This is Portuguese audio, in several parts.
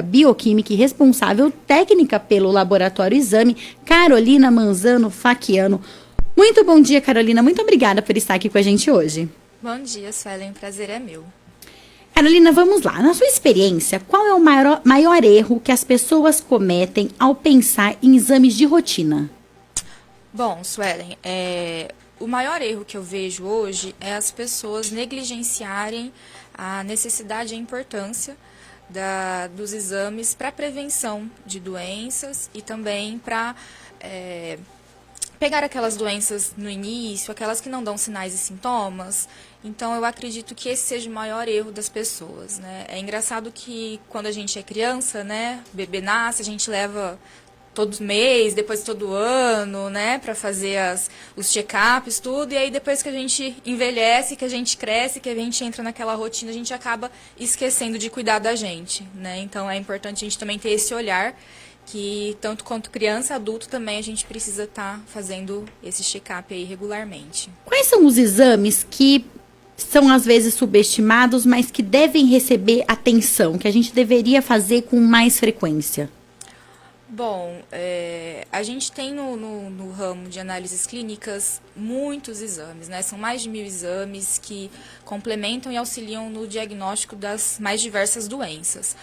bioquímica e responsável técnica pelo Laboratório Exame, Carolina Manzano Facchiano. Muito bom dia, Carolina. Muito obrigada por estar aqui com a gente hoje. Bom dia, Suelen. O prazer é meu. Carolina, vamos lá. Na sua experiência, qual é o maior erro que as pessoas cometem ao pensar em exames de rotina? Bom, Suelen, o maior erro que eu vejo hoje é as pessoas negligenciarem a necessidade e a importância dos exames para prevenção de doenças e também para pegar aquelas doenças no início, aquelas que não dão sinais e sintomas. Então, eu acredito que esse seja o maior erro das pessoas, né? É engraçado que quando a gente é criança, né, o bebê nasce, a gente leva todo mês, depois todo ano, né, para fazer os check-ups, tudo, e aí depois que a gente envelhece, que a gente cresce, que a gente entra naquela rotina, a gente acaba esquecendo de cuidar da gente, né? Então, é importante a gente também ter esse olhar que tanto quanto criança, adulto também a gente precisa estar fazendo esse check-up aí regularmente. Quais são os exames que são às vezes subestimados, mas que devem receber atenção, que a gente deveria fazer com mais frequência? Bom, a gente tem no ramo de análises clínicas muitos exames, né? São mais de 1000 exames que complementam e auxiliam no diagnóstico das mais diversas doenças.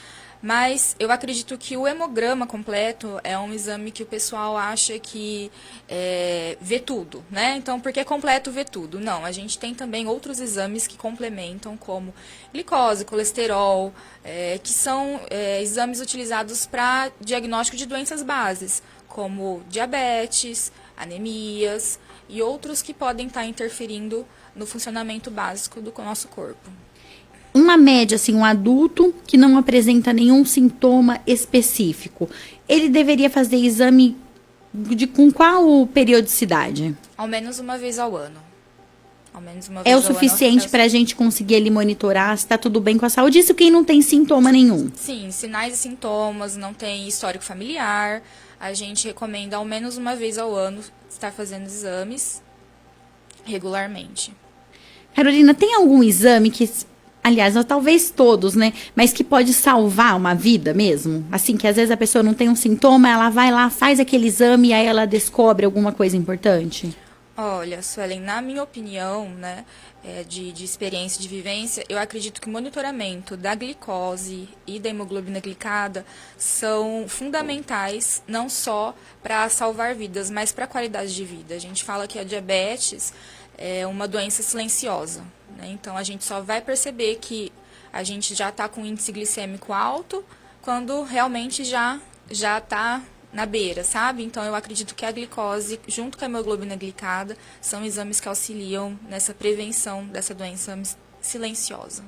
Mas eu acredito que o hemograma completo é um exame que o pessoal acha que vê tudo, né? Então, porque é completo, vê tudo. Não, a gente tem também outros exames que complementam, como glicose, colesterol, que são exames utilizados para diagnóstico de doenças bases, como diabetes, anemias e outros que podem estar interferindo no funcionamento básico do nosso corpo. Uma média, assim, um adulto que não apresenta nenhum sintoma específico, ele deveria fazer exame com qual periodicidade? Ao menos uma vez ao ano. É o suficiente para a gente conseguir ali monitorar se está tudo bem com a saúde, isso quem não tem sintoma nenhum? Sim, sinais e sintomas, não tem histórico familiar, a gente recomenda ao menos uma vez ao ano estar fazendo exames regularmente. Carolina, tem algum exame que... Aliás, talvez todos, né? Mas que pode salvar uma vida mesmo? Assim, que às vezes a pessoa não tem um sintoma, ela vai lá, faz aquele exame e aí ela descobre alguma coisa importante? Olha, Suelen, na minha opinião, né, de experiência, de vivência, eu acredito que o monitoramento da glicose e da hemoglobina glicada são fundamentais, não só para salvar vidas, mas para a qualidade de vida. A gente fala que a diabetes é uma doença silenciosa, né? Então, a gente só vai perceber que a gente já está com um índice glicêmico alto quando realmente já está na beira, sabe? Então, eu acredito que a glicose, junto com a hemoglobina glicada, são exames que auxiliam nessa prevenção dessa doença silenciosa.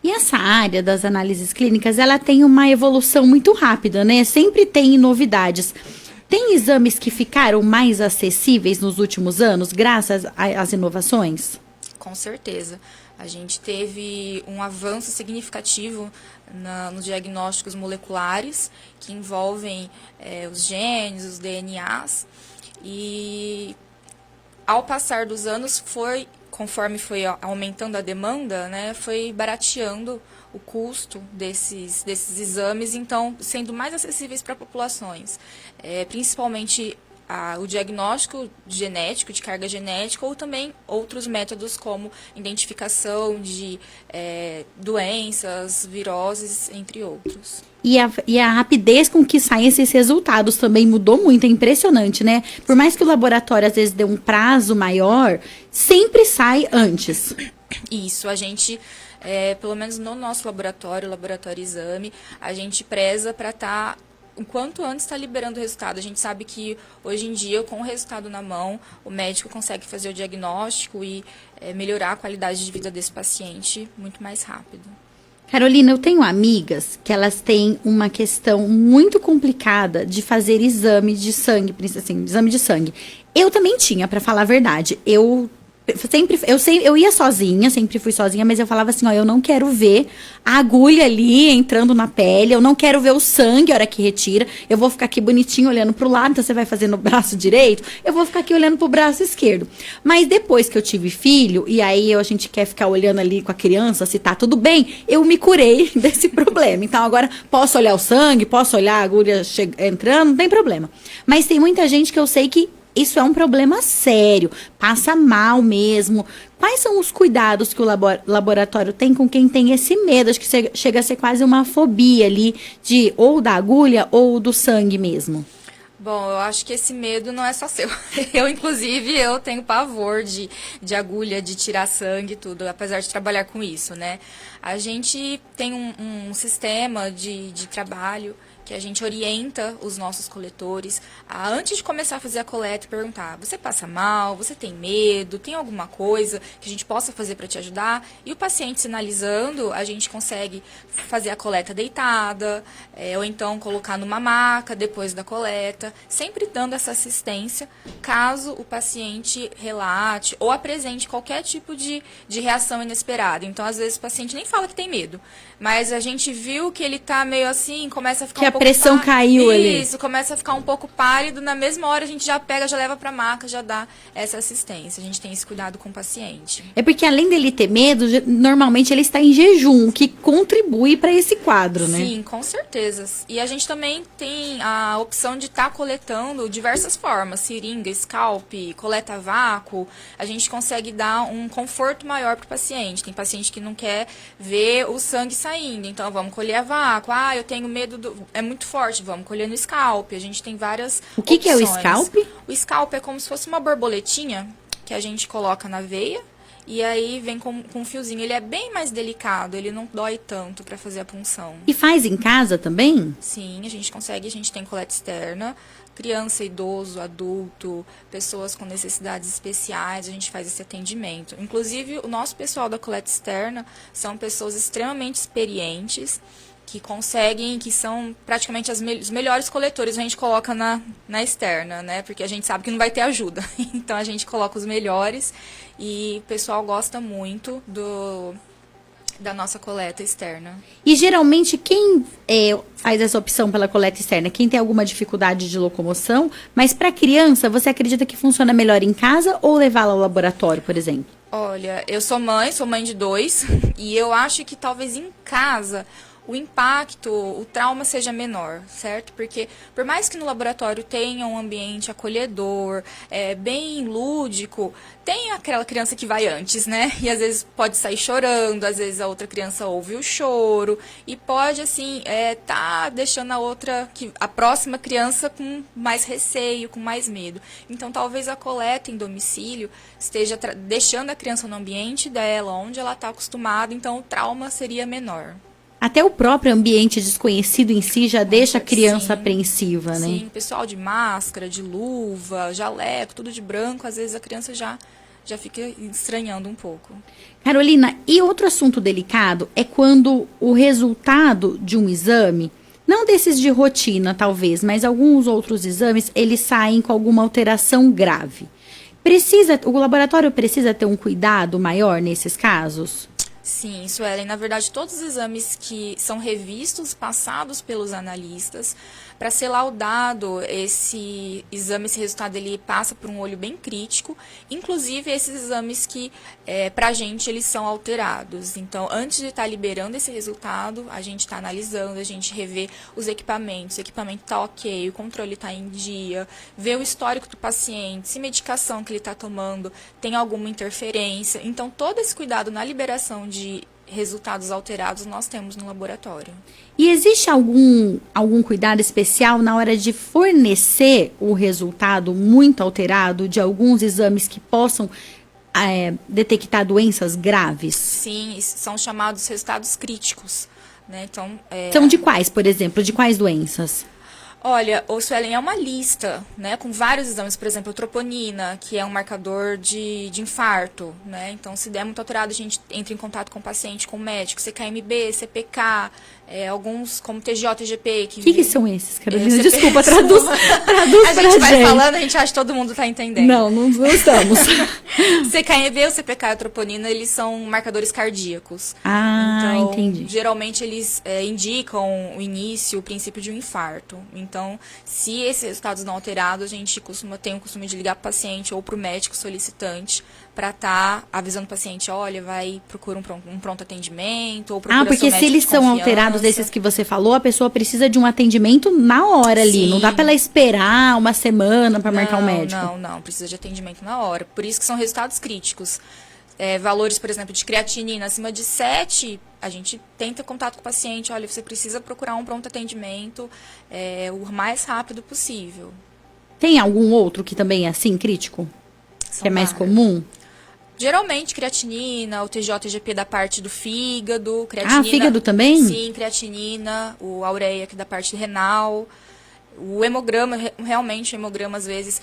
E essa área das análises clínicas, ela tem uma evolução muito rápida, né? Sempre tem novidades. Tem exames que ficaram mais acessíveis nos últimos anos, graças às inovações? Com certeza. A gente teve um avanço significativo nos diagnósticos moleculares, que envolvem os genes, os DNAs, e ao passar dos anos, conforme foi aumentando a demanda, né, foi barateando o custo desses exames, então sendo mais acessíveis para populações, principalmente o diagnóstico genético, de carga genética, ou também outros métodos como identificação de doenças, viroses, entre outros. E a rapidez com que saem esses resultados também mudou muito, é impressionante, né? Por mais que o laboratório às vezes dê um prazo maior, sempre sai antes. Isso, a gente, pelo menos no nosso laboratório, o Laboratório Exame, a gente preza para estar o quanto antes está liberando o resultado. A gente sabe que hoje em dia, com o resultado na mão, o médico consegue fazer o diagnóstico e melhorar a qualidade de vida desse paciente muito mais rápido. Carolina, eu tenho amigas que elas têm uma questão muito complicada de fazer exame de sangue, assim, exame de sangue. Eu também tinha, para falar a verdade. Eu Eu ia sozinha, sempre fui sozinha, mas eu falava assim, ó, eu não quero ver a agulha ali entrando na pele, eu não quero ver o sangue a hora que retira, eu vou ficar aqui bonitinho olhando pro lado, então você vai fazer no braço direito, eu vou ficar aqui olhando pro braço esquerdo. Mas depois que eu tive filho, e aí a gente quer ficar olhando ali com a criança, se tá tudo bem, eu me curei desse problema. Então agora posso olhar o sangue, posso olhar a agulha entrando, não tem problema. Mas tem muita gente que eu sei que isso é um problema sério, passa mal mesmo. Quais são os cuidados que o laboratório tem com quem tem esse medo? Acho que chega a ser quase uma fobia ali, de ou da agulha ou do sangue mesmo. Bom, eu acho que esse medo não é só seu. Inclusive, eu tenho pavor de agulha, de tirar sangue e tudo, apesar de trabalhar com isso, né? A gente tem um sistema de trabalho que a gente orienta os nossos coletores a, antes de começar a fazer a coleta, perguntar: você passa mal? Você tem medo? Tem alguma coisa que a gente possa fazer para te ajudar? E o paciente sinalizando, a gente consegue fazer a coleta deitada, ou então colocar numa maca depois da coleta, sempre dando essa assistência caso o paciente relate ou apresente qualquer tipo de reação inesperada. Então, às vezes, o paciente nem fala que tem medo, mas a gente viu que ele tá meio assim, começa a ficar um pouco... Que a pressão caiu ali. Isso, começa a ficar um pouco pálido, na mesma hora a gente já pega, já leva pra maca, já dá essa assistência. A gente tem esse cuidado com o paciente. É porque além dele ter medo, normalmente ele está em jejum, o que contribui para esse quadro, né? Sim, com certeza. E a gente também tem a opção de estar coletando diversas formas, seringa, scalp, coleta a vácuo. A gente consegue dar um conforto maior para o paciente. Tem paciente que não quer ver o sangue saindo, então vamos colher a vácuo. Ah, eu tenho medo, é muito forte, vamos colher no scalp. A gente tem várias O que é o opções. scalp? O scalp é como se fosse uma borboletinha que a gente coloca na veia. E aí vem com um fiozinho. Ele é bem mais delicado, ele não dói tanto para fazer a punção. E faz em casa também? Sim, a gente consegue, a gente tem coleta externa, criança, idoso, adulto, pessoas com necessidades especiais, a gente faz esse atendimento. Inclusive, o nosso pessoal da coleta externa são pessoas extremamente experientes, que conseguem, que são praticamente os melhores coletores, a gente coloca na externa, né? Porque a gente sabe que não vai ter ajuda. Então, a gente coloca os melhores e o pessoal gosta muito da nossa coleta externa. E geralmente quem faz essa opção pela coleta externa? Quem tem alguma dificuldade de locomoção? Mas para criança, você acredita que funciona melhor em casa ou levá-la ao laboratório, por exemplo? Olha, eu sou mãe de 2, e eu acho que talvez em casa o impacto, o trauma seja menor, certo? Porque por mais que no laboratório tenha um ambiente acolhedor, bem lúdico, tem aquela criança que vai antes, né? E às vezes pode sair chorando, às vezes a outra criança ouve o choro e pode, assim, tá deixando a próxima criança com mais receio, com mais medo. Então, talvez a coleta em domicílio esteja deixando a criança no ambiente dela, onde ela está acostumada, então o trauma seria menor. Até o próprio ambiente desconhecido em si já deixa a criança Sim, apreensiva, né? Sim, pessoal de máscara, de luva, jaleco, tudo de branco, às vezes a criança já fica estranhando um pouco. Carolina, e outro assunto delicado é quando o resultado de um exame, não desses de rotina talvez, mas alguns outros exames, eles saem com alguma alteração grave. O laboratório precisa ter um cuidado maior nesses casos? Sim, Suelen, na verdade todos os exames que são revistos, passados pelos analistas, para ser laudado esse exame, esse resultado ele passa por um olho bem crítico, inclusive esses exames que para a gente eles são alterados. Então, antes de estar liberando esse resultado, a gente está analisando, a gente revê os equipamentos, o equipamento está ok, o controle está em dia, vê o histórico do paciente, se medicação que ele está tomando tem alguma interferência. Então, todo esse cuidado na liberação de resultados alterados nós temos no laboratório. E existe algum cuidado especial na hora de fornecer o resultado muito alterado de alguns exames que possam detectar doenças graves? Sim, são chamados resultados críticos, né? Então, são de quais, por exemplo? De quais doenças? Olha, o Suelen é uma lista, né, com vários exames, por exemplo, a troponina, que é um marcador de infarto, né, então se der muito alterado a gente entra em contato com o paciente, com o médico, CKMB, CPK, alguns como TGO, TGP. Que são esses, Carolina? Desculpa, traduz pra a gente vai falando, a gente acha que todo mundo está entendendo. Não estamos. CKMB, o CPK e a troponina, eles são marcadores cardíacos. Ah, então, entendi. Geralmente eles indicam o início, o princípio de um infarto. Então, se esses resultados não alterados, a gente tem o costume de ligar para o paciente ou para o médico solicitante para estar avisando o paciente, olha, procura um pronto atendimento, ou procura porque se eles são alterados desses que você falou, a pessoa precisa de um atendimento na hora ali. Sim. Não dá para ela esperar uma semana para marcar um médico. Não, precisa de atendimento na hora. Por isso que são resultados críticos. Valores, por exemplo, de creatinina acima de 7, a gente tenta contato com o paciente, olha, você precisa procurar um pronto atendimento o mais rápido possível. Tem algum outro que também é assim, crítico? Que é mais comum? Geralmente, creatinina, o TGO, TGP da parte do fígado. Creatinina, fígado também? Sim, creatinina, o ureia que da parte renal. O hemograma, realmente o hemograma às vezes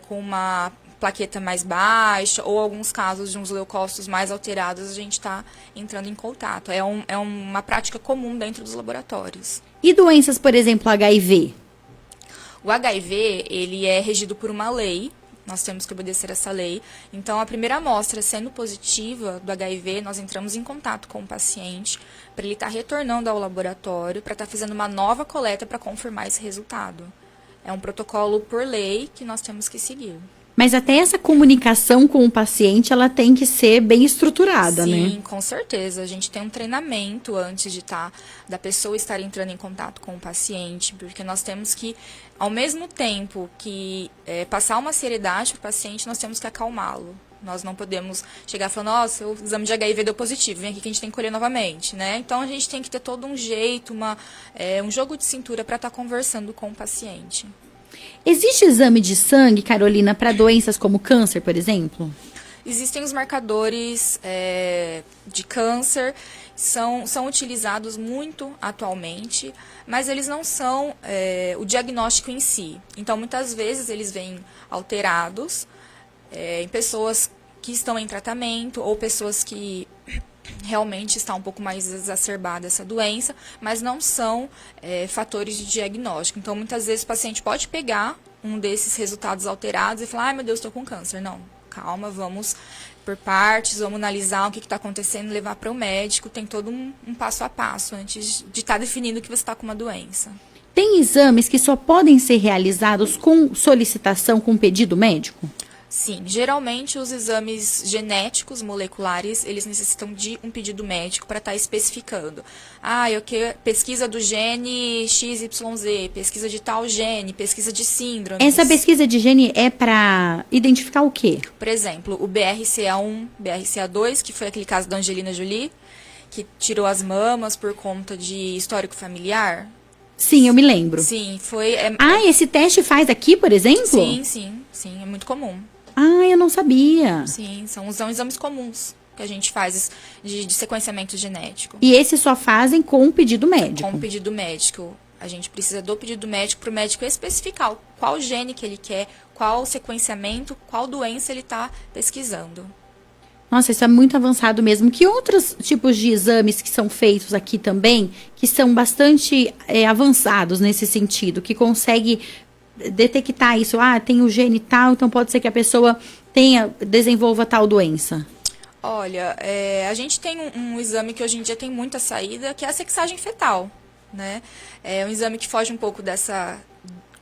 com uma plaqueta mais baixa, ou alguns casos de uns leucócitos mais alterados, a gente está entrando em contato. É uma prática comum dentro dos laboratórios. E doenças, por exemplo, HIV? O HIV, ele é regido por uma lei. Nós temos que obedecer essa lei. Então, a primeira amostra sendo positiva do HIV, nós entramos em contato com o paciente para ele estar retornando ao laboratório, para estar fazendo uma nova coleta para confirmar esse resultado. É um protocolo por lei que nós temos que seguir. Mas até essa comunicação com o paciente, ela tem que ser bem estruturada, né? Sim, com certeza. A gente tem um treinamento antes da pessoa estar entrando em contato com o paciente, porque nós temos que, ao mesmo tempo que passar uma seriedade para o paciente, nós temos que acalmá-lo. Nós não podemos chegar falando, nossa, o exame de HIV deu positivo, vem aqui que a gente tem que colher novamente, né? Então, a gente tem que ter todo um jeito, um jogo de cintura para estar conversando com o paciente. Existe exame de sangue, Carolina, para doenças como câncer, por exemplo? Existem os marcadores de câncer, são utilizados muito atualmente, mas eles não são o diagnóstico em si. Então, muitas vezes, eles vêm alterados em pessoas que estão em tratamento ou pessoas que realmente está um pouco mais exacerbada essa doença, mas não são fatores de diagnóstico. Então, muitas vezes o paciente pode pegar um desses resultados alterados e falar, ai meu Deus, estou com câncer. Não, calma, vamos por partes, vamos analisar o que está acontecendo, levar para o médico. Tem todo um passo a passo antes de estar definindo que você está com uma doença. Tem exames que só podem ser realizados com solicitação, com pedido médico? Sim, geralmente os exames genéticos moleculares, eles necessitam de um pedido médico para estar especificando. Eu quero pesquisa do gene XYZ, pesquisa de tal gene, pesquisa de síndrome. Essa pesquisa de gene é para identificar o quê? Por exemplo, o BRCA1, BRCA2, que foi aquele caso da Angelina Jolie, que tirou as mamas por conta de histórico familiar. Sim, eu me lembro. Sim, foi... esse teste faz aqui, por exemplo? Sim, é muito comum. Eu não sabia. Sim, são exames comuns que a gente faz de sequenciamento genético. E esses só fazem com pedido médico? Com pedido médico. A gente precisa do pedido médico para o médico especificar qual gene que ele quer, qual sequenciamento, qual doença ele está pesquisando. Nossa, isso é muito avançado mesmo. Que outros tipos de exames que são feitos aqui também, que são bastante avançados nesse sentido, que consegue detectar isso? Tem o gene tal, então pode ser que a pessoa desenvolva tal doença. Olha, a gente tem um exame que hoje em dia tem muita saída, que é a sexagem fetal, né? É um exame que foge um pouco dessa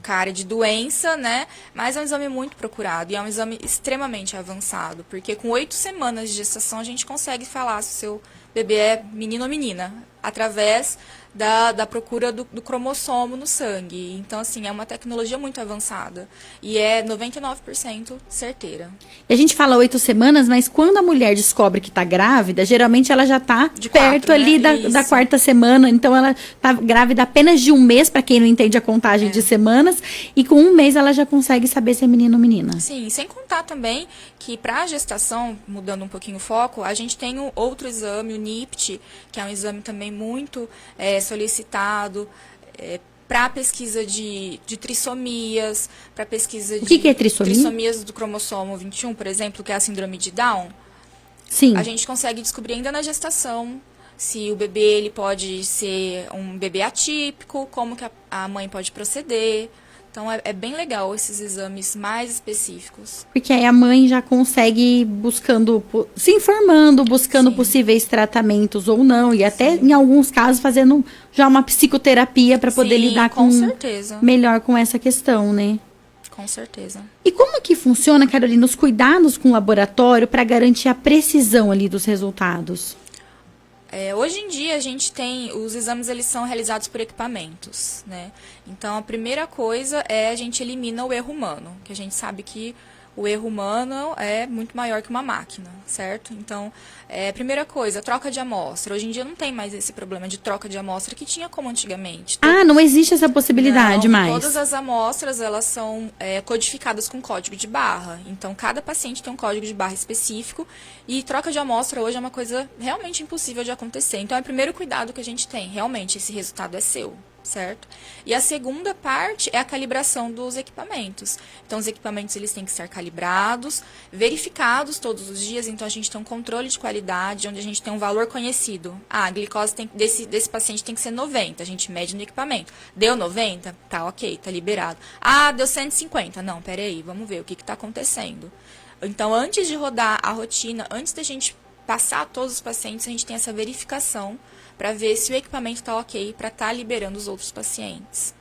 área de doença, né? Mas é um exame muito procurado e é um exame extremamente avançado, porque com 8 semanas de gestação a gente consegue falar se o seu bebê é menino ou menina, através da procura do cromossomo no sangue. Então, assim, é uma tecnologia muito avançada e é 99% certeira. E a gente fala 8 semanas, mas quando a mulher descobre que está grávida, geralmente ela já está perto 4, ali da 4ª semana. Então, ela está grávida apenas de 1 mês, para quem não entende a contagem de semanas, e com 1 mês ela já consegue saber se é menino ou menina. Sim, sem contar também que para a gestação, mudando um pouquinho o foco, a gente tem outro exame, o NIPT, que é um exame também muito solicitado para pesquisa de trissomias, para pesquisa O que é trissomia? Trissomias do cromossomo 21, por exemplo, que é a síndrome de Down. Sim. A gente consegue descobrir ainda na gestação se o bebê ele pode ser um bebê atípico, como que a mãe pode proceder. Então, é bem legal esses exames mais específicos. Porque aí a mãe já consegue se informando, buscando Sim. possíveis tratamentos ou não. E até, em alguns casos, fazendo já uma psicoterapia para poder Sim, lidar com certeza. melhor com essa questão, né? Com certeza. E como que funciona, Carolina, os cuidados com o laboratório para garantir a precisão ali dos resultados? Hoje em dia a gente tem, os exames eles são realizados por equipamentos, né? Então a primeira coisa é a gente elimina o erro humano, que a gente sabe que o erro humano é muito maior que uma máquina, certo? Então, primeira coisa, troca de amostra. Hoje em dia não tem mais esse problema de troca de amostra que tinha como antigamente. Não existe essa possibilidade mais. Todas as amostras, elas são codificadas com código de barra. Então, cada paciente tem um código de barra específico e troca de amostra hoje é uma coisa realmente impossível de acontecer. Então, é o primeiro cuidado que a gente tem. Realmente, esse resultado é seu. Certo? E a segunda parte é a calibração dos equipamentos. Então, os equipamentos eles têm que ser calibrados, verificados todos os dias. Então, a gente tem um controle de qualidade, onde a gente tem um valor conhecido. A glicose desse paciente tem que ser 90. A gente mede no equipamento. Deu 90? Tá ok, tá liberado. Deu 150. Não, peraí, vamos ver o que está acontecendo. Então, antes de rodar a rotina, antes da gente passar a todos os pacientes, a gente tem essa verificação para ver se o equipamento está ok, para estar liberando os outros pacientes.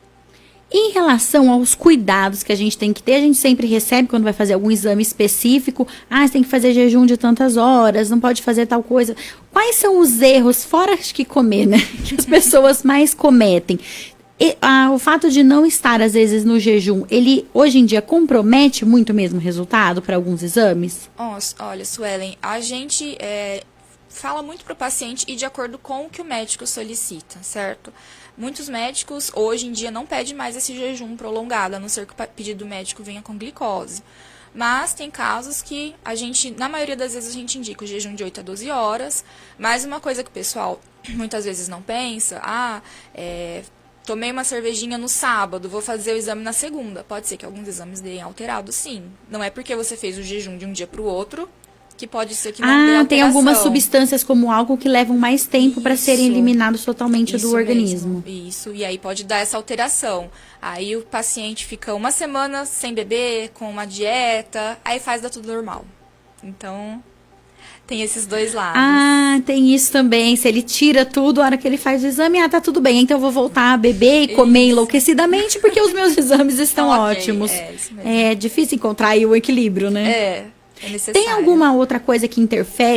Em relação aos cuidados que a gente tem que ter, a gente sempre recebe quando vai fazer algum exame específico, você tem que fazer jejum de tantas horas, não pode fazer tal coisa. Quais são os erros, fora acho que comer, né, que as pessoas mais cometem? O fato de não estar, às vezes, no jejum, ele, hoje em dia, compromete muito mesmo o resultado para alguns exames? Olha, Suelen, a gente fala muito para o paciente e de acordo com o que o médico solicita, certo? Muitos médicos, hoje em dia, não pedem mais esse jejum prolongado, a não ser que o pedido do médico venha com glicose. Mas tem casos que na maioria das vezes, a gente indica o jejum de 8 a 12 horas. Mas uma coisa que o pessoal muitas vezes não pensa, tomei uma cervejinha no sábado, vou fazer o exame na segunda. Pode ser que alguns exames deem alterado, sim. Não é porque você fez o jejum de um dia para o outro que pode ser que não dê alteração. Tem algumas substâncias como álcool que levam mais tempo para serem eliminados totalmente do organismo. Isso, e aí pode dar essa alteração. Aí o paciente fica uma semana sem beber, com uma dieta, aí dar tudo normal. Então, tem esses dois lados. Tem isso também. Se ele tira tudo, a hora que ele faz o exame, tá tudo bem. Então eu vou voltar a beber e comer enlouquecidamente, porque os meus exames estão ótimos. Isso mesmo. É difícil encontrar aí o equilíbrio, né? É necessário. Tem alguma outra coisa que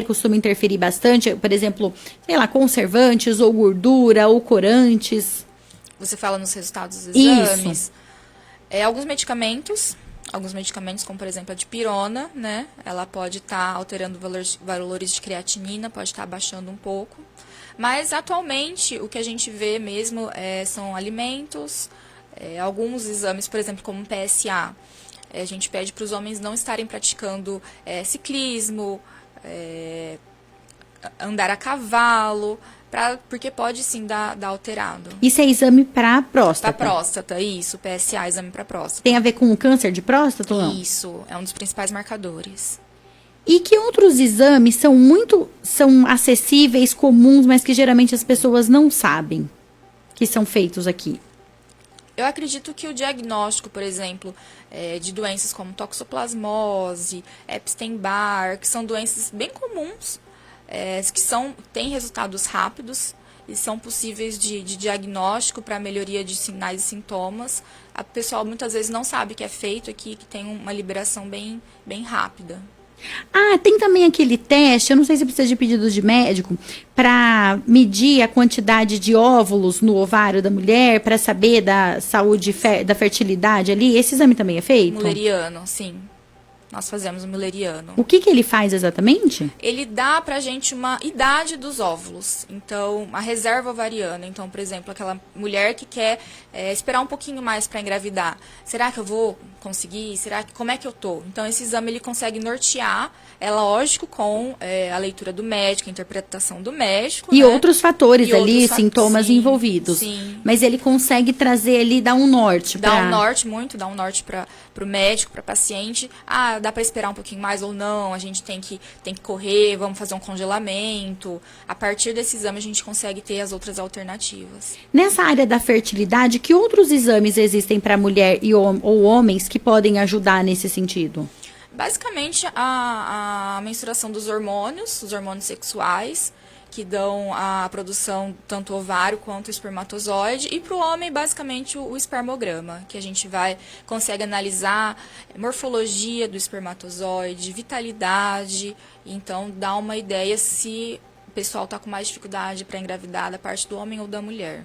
costuma interferir bastante? Por exemplo, sei lá, conservantes, ou gordura, ou corantes? Você fala nos resultados dos exames? Isso. Alguns medicamentos, como por exemplo a dipirona, né? Ela pode estar alterando valores de creatinina, pode estar abaixando um pouco. Mas atualmente o que a gente vê mesmo são alimentos, alguns exames, por exemplo, como PSA. A gente pede para os homens não estarem praticando ciclismo, andar a cavalo, porque pode sim dar alterado. Isso é exame para próstata? Para próstata, isso, PSA, exame para próstata. Tem a ver com o câncer de próstata ou não? Isso, é um dos principais marcadores. E que outros exames são acessíveis, comuns, mas que geralmente as pessoas não sabem que são feitos aqui? Eu acredito que o diagnóstico, por exemplo, de doenças como toxoplasmose, Epstein-Barr, que são doenças bem comuns, que têm resultados rápidos e são possíveis de diagnóstico para melhoria de sinais e sintomas. A pessoa muitas vezes não sabe que é feito aqui, que tem uma liberação bem rápida. Tem também aquele teste, eu não sei se precisa de pedido de médico, para medir a quantidade de óvulos no ovário da mulher, para saber da saúde, da fertilidade ali. Esse exame também é feito? Mulleriano, sim. nós fazemos o mülleriano. O que ele faz exatamente? Ele dá pra gente uma idade dos óvulos. Então, a reserva ovariana. Então, por exemplo, aquela mulher que quer esperar um pouquinho mais para engravidar. Será que eu vou conseguir? Como é que eu tô? Então, esse exame ele consegue nortear, é lógico, com a leitura do médico, a interpretação do médico. E né? outros fatores E ali, outros sintomas envolvidos. Sim. Mas ele consegue trazer ele, dar um norte. Dá um norte para o médico, para paciente. Ah, dá para esperar um pouquinho mais ou não, a gente tem que correr, vamos fazer um congelamento. A partir desse exame a gente consegue ter as outras alternativas. Nessa área da fertilidade, que outros exames existem para mulher ou homens que podem ajudar nesse sentido? Basicamente, a mensuração dos hormônios, os hormônios sexuais, que dão a produção tanto ovário quanto espermatozoide, e para o homem, basicamente, o espermograma, que a gente consegue analisar morfologia do espermatozoide, vitalidade, então dá uma ideia se o pessoal está com mais dificuldade para engravidar da parte do homem ou da mulher.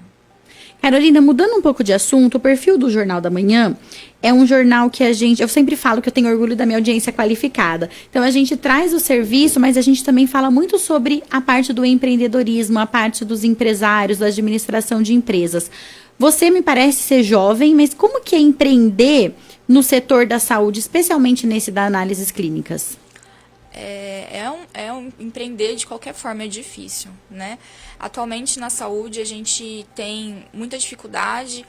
Carolina, mudando um pouco de assunto, o perfil do Jornal da Manhã é um jornal que eu sempre falo que eu tenho orgulho da minha audiência qualificada. Então, a gente traz o serviço, mas a gente também fala muito sobre a parte do empreendedorismo, a parte dos empresários, da administração de empresas. Você me parece ser jovem, mas como que é empreender no setor da saúde, especialmente nesse da análises clínicas? Empreender de qualquer forma é difícil, né? Atualmente na saúde a gente tem muita dificuldade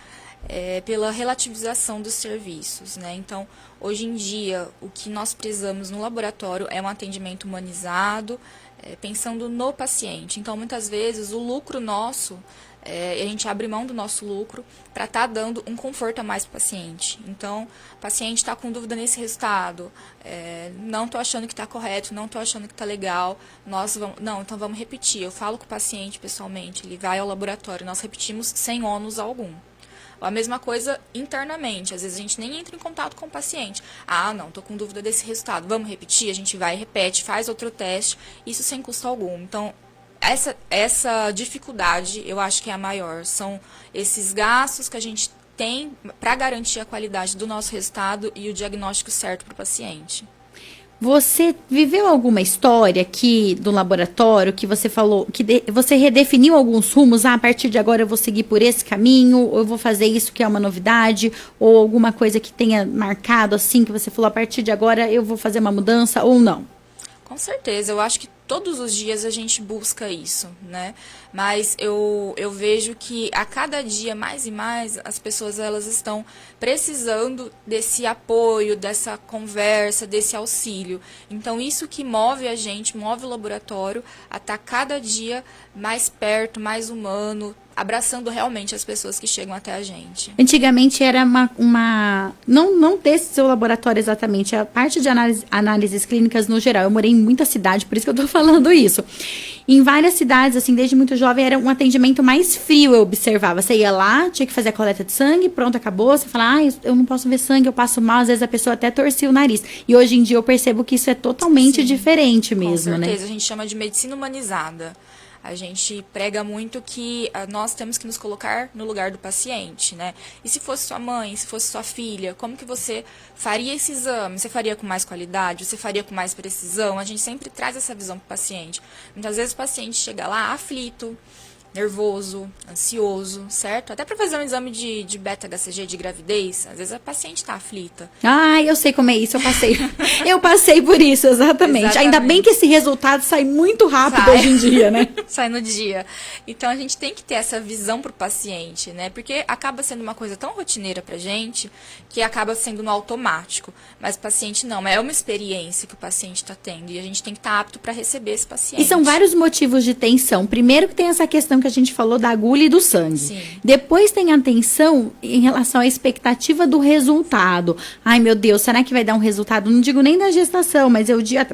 pela relativização dos serviços, né? Então, hoje em dia, o que nós precisamos no laboratório é um atendimento humanizado, pensando no paciente. Então, muitas vezes, o lucro nosso, a gente abre mão do nosso lucro para estar dando um conforto a mais para o paciente. Então, o paciente está com dúvida nesse resultado, não estou achando que está correto, não estou achando que está legal, então vamos repetir. Eu falo com o paciente pessoalmente, ele vai ao laboratório, nós repetimos sem ônus algum. A mesma coisa internamente, às vezes a gente nem entra em contato com o paciente. Ah, não, estou com dúvida desse resultado, vamos repetir? A gente vai, repete, faz outro teste, isso sem custo algum. Então, essa dificuldade, eu acho que é a maior. São esses gastos que a gente tem para garantir a qualidade do nosso resultado e o diagnóstico certo para o paciente. Você viveu alguma história aqui do laboratório que você falou, que você redefiniu alguns rumos? Ah, a partir de agora eu vou seguir por esse caminho, ou eu vou fazer isso que é uma novidade, ou alguma coisa que tenha marcado assim, que você falou, a partir de agora eu vou fazer uma mudança, ou não? Com certeza, eu acho que todos os dias a gente busca isso, né? Mas eu vejo que a cada dia, mais e mais, as pessoas elas estão precisando desse apoio, dessa conversa, desse auxílio. Então, isso que move a gente, move o laboratório a estar cada dia mais perto, mais humano, abraçando realmente as pessoas que chegam até a gente. Antigamente era não desse seu laboratório exatamente, a parte de análises clínicas no geral. Eu morei em muita cidade, por isso que eu tô falando isso. Em várias cidades, assim, desde muito jovem, era um atendimento mais frio, eu observava. Você ia lá, tinha que fazer a coleta de sangue, pronto, acabou. Você fala, eu não posso ver sangue, eu passo mal. Às vezes a pessoa até torcia o nariz. E hoje em dia eu percebo que isso é totalmente diferente mesmo, né? Com certeza, a gente chama de medicina humanizada. A gente prega muito que nós temos que nos colocar no lugar do paciente, né? E se fosse sua mãe, se fosse sua filha, como que você faria esse exame? Você faria com mais qualidade? Você faria com mais precisão? A gente sempre traz essa visão para o paciente. Muitas vezes o paciente chega lá aflito, nervoso, ansioso, certo? Até para fazer um exame de beta-HCG de gravidez, às vezes a paciente está aflita. Ah, eu sei como é isso, eu passei. Eu passei por isso, exatamente. Ainda bem que esse resultado sai muito rápido hoje em dia, né? Sai no dia. Então, a gente tem que ter essa visão para o paciente, né? Porque acaba sendo uma coisa tão rotineira pra gente, que acaba sendo no automático. Mas o paciente não, é uma experiência que o paciente está tendo, e a gente tem que estar apto para receber esse paciente. E são vários motivos de tensão. Primeiro que tem essa questão que a gente falou da agulha e do sangue. Sim. Depois tem a tensão em relação à expectativa do resultado. Ai, meu Deus, será que vai dar um resultado? Não digo nem da gestação, mas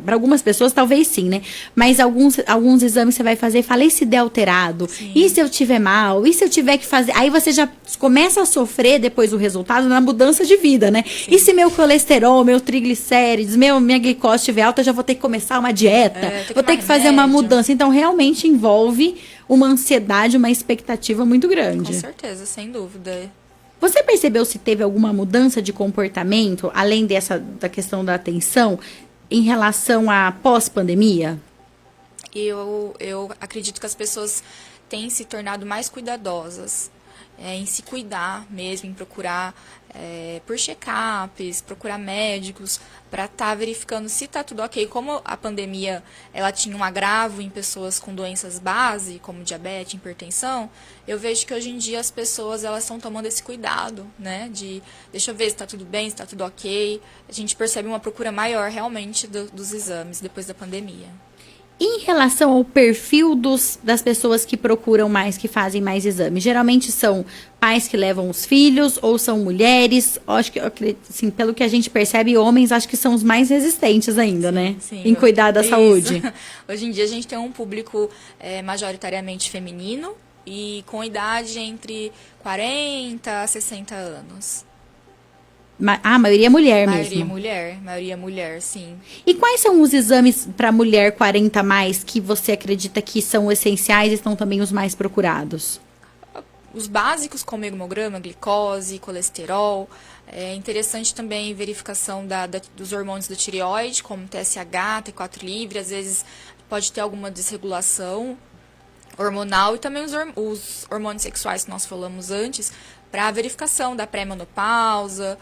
para algumas pessoas talvez sim, né? Mas alguns exames você vai fazer e fala, e se der alterado? Sim. E se eu tiver mal? E se eu tiver que fazer? Aí você já começa a sofrer depois do resultado na mudança de vida, né? Sim. E se meu colesterol, meu triglicérides, minha glicose estiver alta, eu já vou ter que começar uma dieta. Vou ter que fazer uma mudança. Então, realmente envolve uma ansiedade, uma expectativa muito grande. Com certeza, sem dúvida. Você percebeu se teve alguma mudança de comportamento, além da questão da atenção, em relação à pós-pandemia? Eu acredito que as pessoas têm se tornado mais cuidadosas, em se cuidar mesmo, em procurar por check-ups, procurar médicos, para estar verificando se está tudo ok. Como a pandemia ela tinha um agravo em pessoas com doenças base, como diabetes, hipertensão, eu vejo que hoje em dia as pessoas elas estão tomando esse cuidado, né? De deixa eu ver se está tudo bem, se está tudo ok. A gente percebe uma procura maior realmente dos exames depois da pandemia. Em relação ao perfil das pessoas que procuram mais, que fazem mais exames, geralmente são pais que levam os filhos ou são mulheres? Acho que, assim, pelo que a gente percebe, homens acho que são os mais resistentes ainda, né? Sim, em cuidar da saúde. Hoje em dia a gente tem um público majoritariamente feminino e com idade entre 40 a 60 anos. A maioria é mulher mesmo. Maioria mulher, sim. E quais são os exames para mulher 40 mais que você acredita que são essenciais e estão também os mais procurados? Os básicos como hemograma, glicose, colesterol. É interessante também a verificação dos hormônios da tireoide, como TSH, T4 livre. Às vezes pode ter alguma desregulação hormonal e também os hormônios sexuais que nós falamos antes, para a verificação da pré-menopausa,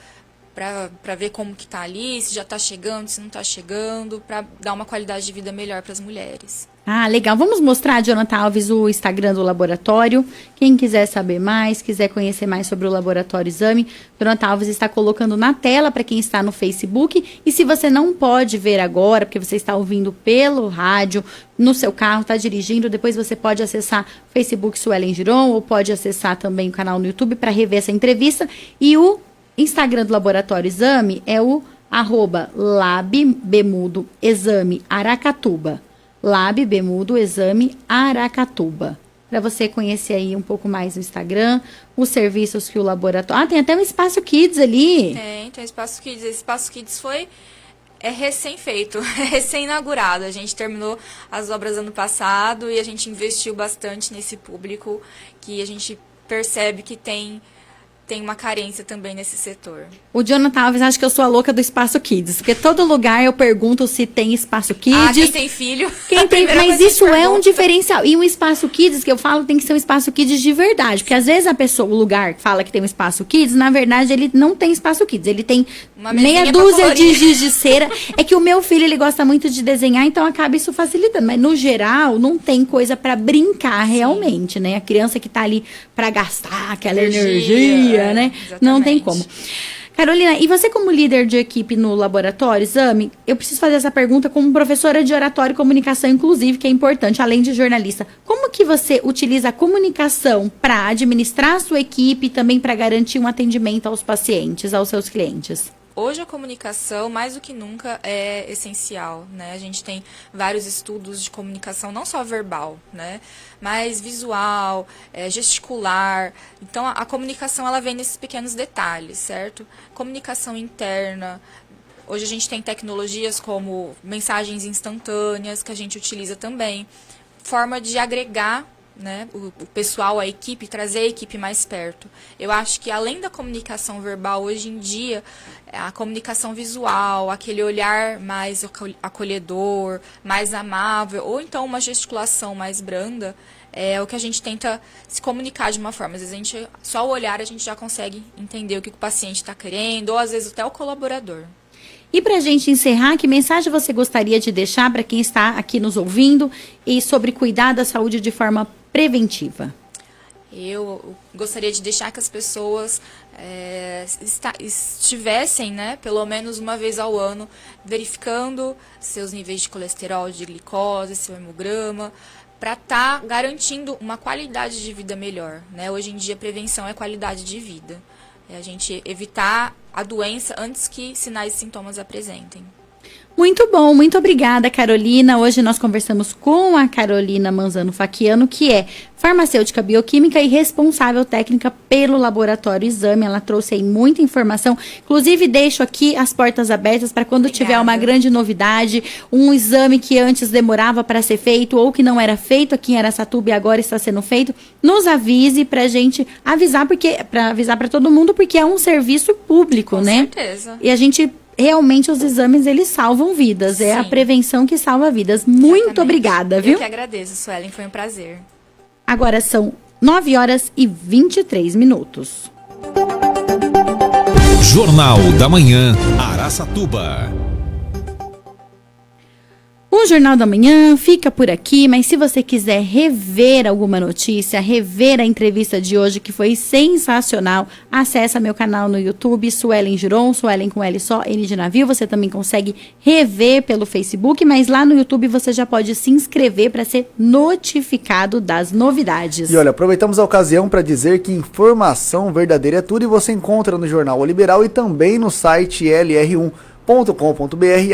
para ver como que tá ali, se já está chegando, se não está chegando, para dar uma qualidade de vida melhor para as mulheres. Ah, legal. Vamos mostrar, Jonathan Alves, o Instagram do laboratório. Quem quiser saber mais, quiser conhecer mais sobre o Laboratório Exame, Jonathan Alves está colocando na tela para quem está no Facebook. E se você não pode ver agora, porque você está ouvindo pelo rádio, no seu carro, está dirigindo, depois você pode acessar o Facebook Suelen Giron ou pode acessar também o canal no YouTube para rever essa entrevista. E o Instagram do Laboratório Exame é o @labbemudoexamearacatuba. labbemudoexamearacatuba. Para você conhecer aí um pouco mais o Instagram, os serviços que o laboratório... Ah, tem até um Espaço Kids ali. Tem Espaço Kids. Esse Espaço Kids é recém-feito, é recém-inaugurado. A gente terminou as obras ano passado e a gente investiu bastante nesse público que a gente percebe que tem uma carência também nesse setor. O Jonathan Alves acha que eu sou a louca do Espaço Kids, porque todo lugar eu pergunto se tem Espaço Kids. Quem tem filho. Mas isso é um diferencial. E um Espaço Kids que eu falo tem que ser um Espaço Kids de verdade, porque às vezes o lugar que fala que tem um Espaço Kids, na verdade ele não tem Espaço Kids, ele tem meia dúzia de giz de cera. É que o meu filho, ele gosta muito de desenhar, então acaba isso facilitando, mas no geral não tem coisa para brincar realmente, né? A criança que tá ali para gastar aquela energia, né? Exatamente. Não tem como. Carolina, e você como líder de equipe no Laboratório Exame, eu preciso fazer essa pergunta como professora de oratória e comunicação, inclusive, que é importante, além de jornalista. Como que você utiliza a comunicação para administrar a sua equipe e também para garantir um atendimento aos pacientes, aos seus clientes? Hoje a comunicação, mais do que nunca, é essencial, né? A gente tem vários estudos de comunicação, não só verbal, né? Mas visual, gesticular. Então, a comunicação, ela vem nesses pequenos detalhes, certo? Comunicação interna. Hoje a gente tem tecnologias como mensagens instantâneas, que a gente utiliza também. Forma de agregar, né, o pessoal, a equipe, trazer a equipe mais perto. Eu acho que além da comunicação verbal, hoje em dia, a comunicação visual, aquele olhar mais acolhedor, mais amável, ou então uma gesticulação mais branda, é o que a gente tenta se comunicar de uma forma. Às vezes, só o olhar a gente já consegue entender o que o paciente está querendo, ou às vezes até o colaborador. E para a gente encerrar, que mensagem você gostaria de deixar para quem está aqui nos ouvindo e sobre cuidar da saúde de forma preventiva? Eu gostaria de deixar que as pessoas estivessem, né, pelo menos uma vez ao ano, verificando seus níveis de colesterol, de glicose, seu hemograma, para estar garantindo uma qualidade de vida melhor, né? Hoje em dia, prevenção é qualidade de vida. É a gente evitar a doença antes que sinais e sintomas apresentem. Muito bom, muito obrigada, Carolina. Hoje nós conversamos com a Carolina Manzano Facchiano, que é farmacêutica bioquímica e responsável técnica pelo Laboratório Exame. Ela trouxe aí muita informação. Inclusive, deixo aqui as portas abertas para quando tiver uma grande novidade, um exame que antes demorava para ser feito ou que não era feito aqui em Araçatuba e agora está sendo feito, nos avise para a gente avisar, para avisar para todo mundo, porque é um serviço público, né? Com certeza. E a gente... Realmente os exames, eles salvam vidas. É a prevenção que salva vidas. Muito obrigada, viu? Eu que agradeço, Suelen. Foi um prazer. Agora são 9h23. Jornal da Manhã, Araçatuba. O Jornal da Manhã fica por aqui, mas se você quiser rever alguma notícia, rever a entrevista de hoje, que foi sensacional, acessa meu canal no YouTube, Suelen Giron, Suelen com L só, N de navio. Você também consegue rever pelo Facebook, mas lá no YouTube você já pode se inscrever para ser notificado das novidades. E olha, aproveitamos a ocasião para dizer que informação verdadeira é tudo e você encontra no Jornal O Liberal e também no site lr1.com.br,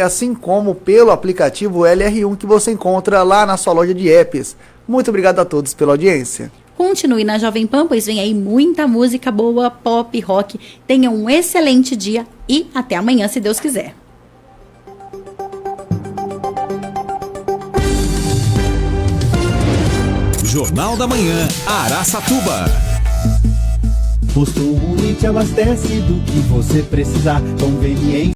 assim como pelo aplicativo LR1 que você encontra lá na sua loja de apps. Muito obrigado a todos pela audiência. Continue na Jovem Pan, pois vem aí muita música boa, pop, rock. Tenha um excelente dia e até amanhã, se Deus quiser. Jornal da Manhã, Araçatuba. Posto Uni te abastece do que você precisar. Conveniência.